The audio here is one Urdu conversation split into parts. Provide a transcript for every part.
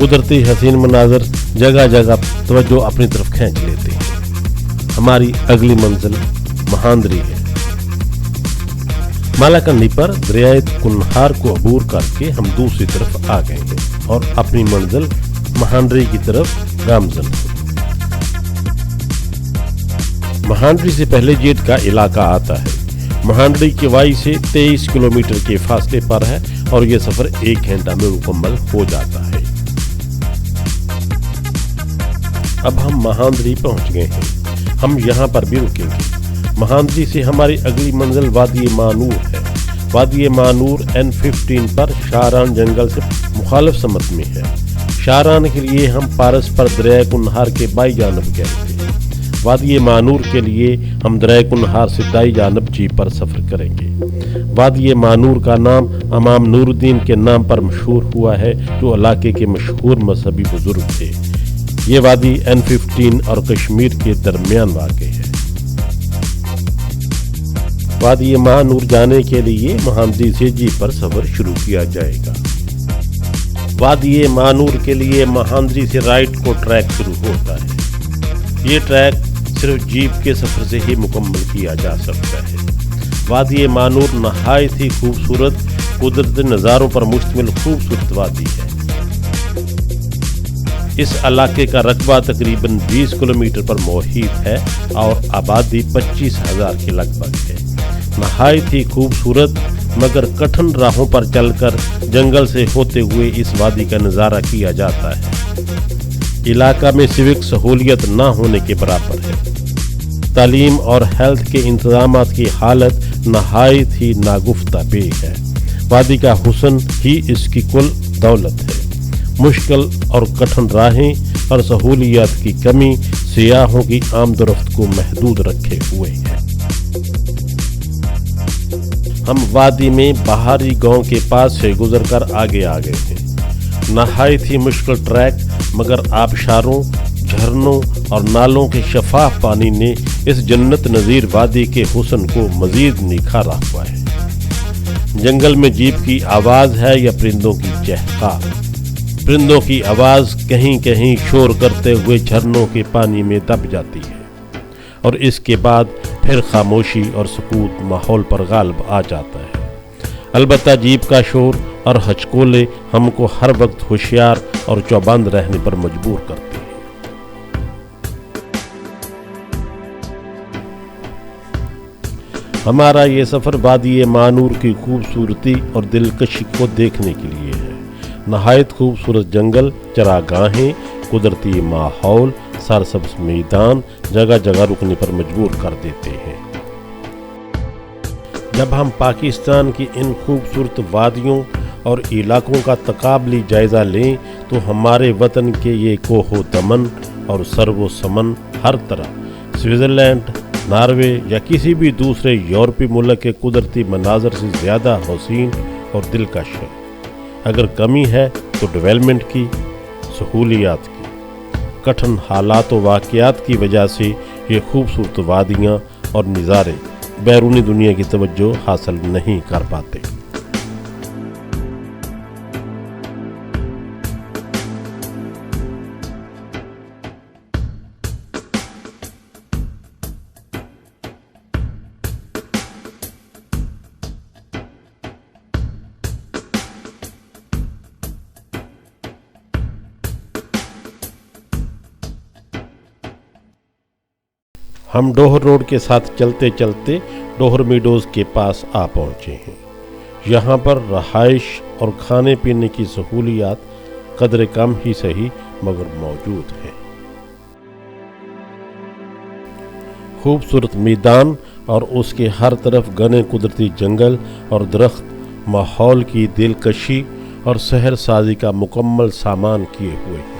قدرتی حسین مناظر جگہ جگہ توجہ اپنی طرف کھینچ لیتے ہیں۔ ہماری اگلی منزل مہاندری ہے۔ مالاکنڈی پر دریائے کنہار کو عبور کر کے ہم دوسری طرف آ گئے ہیں اور اپنی منزل مہاندری کی طرف گامزن ہیں۔ مہاندری سے پہلے جیٹ کا علاقہ آتا ہے۔ مہاندری کی وائی سے 23 کلومیٹر کے فاصلے پر ہے اور یہ سفر 1 گھنٹہ میں مکمل ہو جاتا ہے۔ اب ہم مہاندری پہنچ گئے ہیں، ہم یہاں پر بھی رکیں گے۔ مہاندری سے ہماری اگلی منزل وادی مانور ہے۔ وادی مانور N15 پر شاران جنگل سے مخالف سمت میں ہے۔ شاران کے لیے ہم پارس پر دریائے کنہار کے بائیں جانب گئے تھے۔ وادی مانور کے لیے ہم دریائے کنہار سے دائیں جانب جیپ پر سفر کریں گے۔ وادی مانور کا نام امام نور الدین کے نام پر مشہور ہوا ہے، جو علاقے کے مشہور مذہبی بزرگ تھے۔ یہ وادی N15 اور کشمیر کے درمیان واقع ہے۔ وادی مانور جانے کے لیے مہاندری سے جیپ پر سفر شروع کیا جائے گا۔ وادی مانور کے لیے مہاندری سے رائٹ کو ٹریک شروع ہوتا ہے۔ یہ ٹریک صرف جیپ کے سفر سے ہی مکمل کیا جا سکتا ہے۔ وادی مانور نہایت ہی خوبصورت قدرتی نظاروں پر مشتمل خوبصورت وادی ہے۔ اس علاقے کا رقبہ تقریباً 20 کلومیٹر پر محیط ہے اور آبادی 25,000 کے لگ بھگ ہے۔ نہایت ہی خوبصورت مگر کٹھن راہوں پر چل کر جنگل سے ہوتے ہوئے اس وادی کا نظارہ کیا جاتا ہے۔ علاقہ میں سیوک سہولیت نہ ہونے کے برابر ہے۔ تعلیم اور ہیلتھ کے انتظامات کی حالت نہایت ہی ناگفتہ بے ہے۔ وادی کا حسن ہی اس کی کل دولت ہے۔ مشکل اور کٹھن راہیں اور سہولیات کی کمی سیاحوں کی آمد و رفت کو محدود رکھے ہوئے ہے۔ ہم وادی میں بہاری گاؤں کے پاس سے گزر کر آگے آ گئے ہیں۔ نہایت ہی مشکل ٹریک مگر آبشاروں، جھرنوں اور نالوں کے شفاف پانی نے اس جنت نظیر وادی کے حسن کو مزید نکھارا ہوا ہے۔ جنگل میں جیپ کی آواز ہے یا پرندوں کی چہکار۔ پرندوں کی آواز کہیں کہیں شور کرتے ہوئے جھرنوں کے پانی میں دب جاتی ہے اور اس کے بعد پھر خاموشی اور سکوت ماحول پر غالب آ جاتا ہے۔ البتہ جیپ کا شور اور ہچکولے ہم کو ہر وقت ہوشیار اور چوبند رہنے پر مجبور کرتے ہیں۔ ہمارا یہ سفر وادی مانور کی خوبصورتی اور دلکشی کو دیکھنے کے لیے ہے۔ نہایت خوبصورت جنگل، چراگاہیں، قدرتی ماحول، سرسبز میدان جگہ جگہ رکنے پر مجبور کر دیتے ہیں۔ جب ہم پاکستان کی ان خوبصورت وادیوں اور علاقوں کا تقابلی جائزہ لیں تو ہمارے وطن کے یہ کوہ و دمن اور سر و سمن ہر طرح سوئٹزرلینڈ، ناروے یا کسی بھی دوسرے یورپی ملک کے قدرتی مناظر سے زیادہ حسین اور دلکش ہے۔ اگر کمی ہے تو ڈیولپمنٹ کی، سہولیات کی۔ کٹھن حالات و واقعات کی وجہ سے یہ خوبصورت وادیاں اور نظارے بیرونی دنیا کی توجہ حاصل نہیں کر پاتے۔ ہم ڈوہر روڈ کے ساتھ چلتے چلتے ڈوہر میڈوز کے پاس آ پہنچے ہیں۔ یہاں پر رہائش اور کھانے پینے کی سہولیات قدر کم ہی صحیح مگر موجود ہیں۔ خوبصورت میدان اور اس کے ہر طرف گھنے قدرتی جنگل اور درخت ماحول کی دلکشی اور سحر سازی کا مکمل سامان کیے ہوئے ہیں۔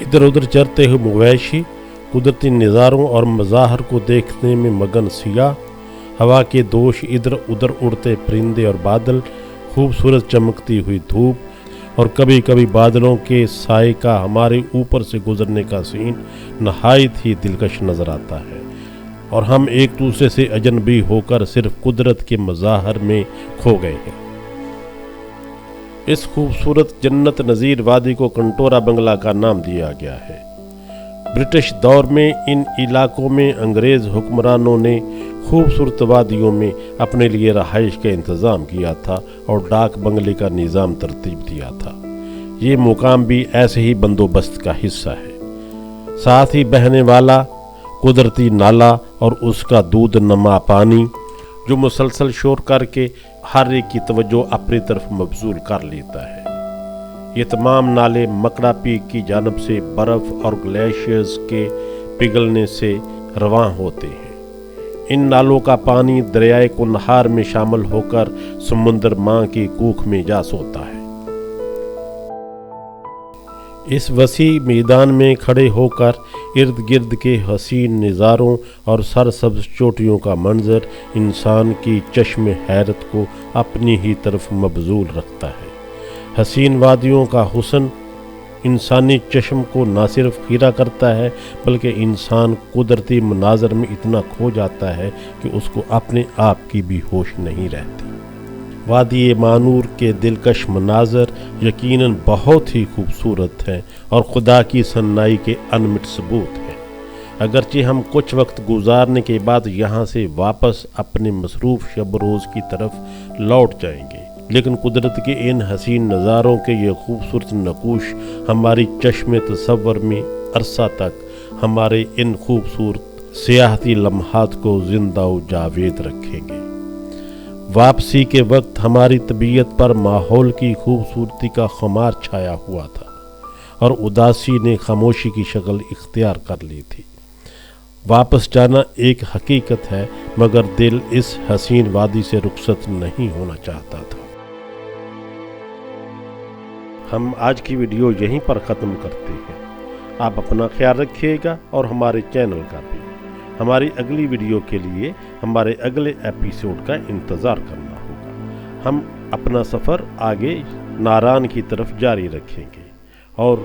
ادھر ادھر چرتے ہوئے مویشی قدرتی نظاروں اور مظاہر کو دیکھنے میں مگن سیاح، ہوا کے دوش، ادھر ادھر اڑتے پرندے اور بادل، خوبصورت چمکتی ہوئی دھوپ اور کبھی کبھی بادلوں کے سائے کا ہمارے اوپر سے گزرنے کا سین نہایت ہی دلکش نظر آتا ہے۔ اور ہم ایک دوسرے سے اجنبی ہو کر صرف قدرت کے مظاہر میں کھو گئے ہیں۔ اس خوبصورت جنت نظیر وادی کو کنٹورا بنگلہ کا نام دیا گیا ہے۔ برٹش دور میں ان علاقوں میں انگریز حکمرانوں نے خوبصورت وادیوں میں اپنے لیے رہائش کا انتظام کیا تھا اور ڈاک بنگلے کا نظام ترتیب دیا تھا۔ یہ مقام بھی ایسے ہی بندوبست کا حصہ ہے۔ ساتھ ہی بہنے والا قدرتی نالا اور اس کا دودھ نما پانی جو مسلسل شور کر کے ہر ایک کی توجہ اپنی طرف مبذول کر لیتا ہے۔ یہ تمام نالے مکڑا پیک کی جانب سے برف اور گلیشیئرز کے پگھلنے سے رواں ہوتے ہیں۔ ان نالوں کا پانی دریائے کنہار میں شامل ہو کر سمندر ماں کی کوکھ میں جا سوتا ہے۔ اس وسیع میدان میں کھڑے ہو کر ارد گرد کے حسین نظاروں اور سرسبز چوٹیوں کا منظر انسان کی چشم حیرت کو اپنی ہی طرف مبذول رکھتا ہے۔ حسین وادیوں کا حسن انسانی چشم کو نہ صرف خیرہ کرتا ہے بلکہ انسان قدرتی مناظر میں اتنا کھو جاتا ہے کہ اس کو اپنے آپ کی بھی ہوش نہیں رہتی۔ وادی مانور کے دلکش مناظر یقیناً بہت ہی خوبصورت ہیں اور خدا کی صنائی کے انمٹ ثبوت ہیں۔ اگرچہ ہم کچھ وقت گزارنے کے بعد یہاں سے واپس اپنے مصروف شب روز کی طرف لوٹ جائیں گے، لیکن قدرت کے ان حسین نظاروں کے یہ خوبصورت نقوش ہماری چشم تصور میں عرصہ تک ہمارے ان خوبصورت سیاحتی لمحات کو زندہ و جاوید رکھیں گے۔ واپسی کے وقت ہماری طبیعت پر ماحول کی خوبصورتی کا خمار چھایا ہوا تھا اور اداسی نے خاموشی کی شکل اختیار کر لی تھی۔ واپس جانا ایک حقیقت ہے مگر دل اس حسین وادی سے رخصت نہیں ہونا چاہتا تھا۔ ہم آج کی ویڈیو یہیں پر ختم کرتے ہیں۔ آپ اپنا خیال رکھیے گا اور ہمارے چینل کا بھی۔ ہماری اگلی ویڈیو کے لیے ہمارے اگلے ایپیسوڈ کا انتظار کرنا ہوگا۔ ہم اپنا سفر آگے ناران کی طرف جاری رکھیں گے اور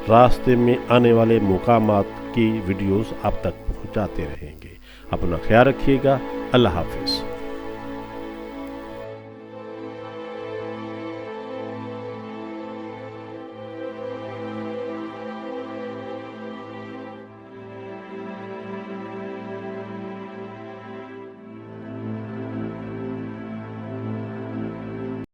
راستے میں آنے والے مقامات کی ویڈیوز آپ تک پہنچاتے رہیں گے۔ اپنا خیال رکھیے گا۔ اللہ حافظ۔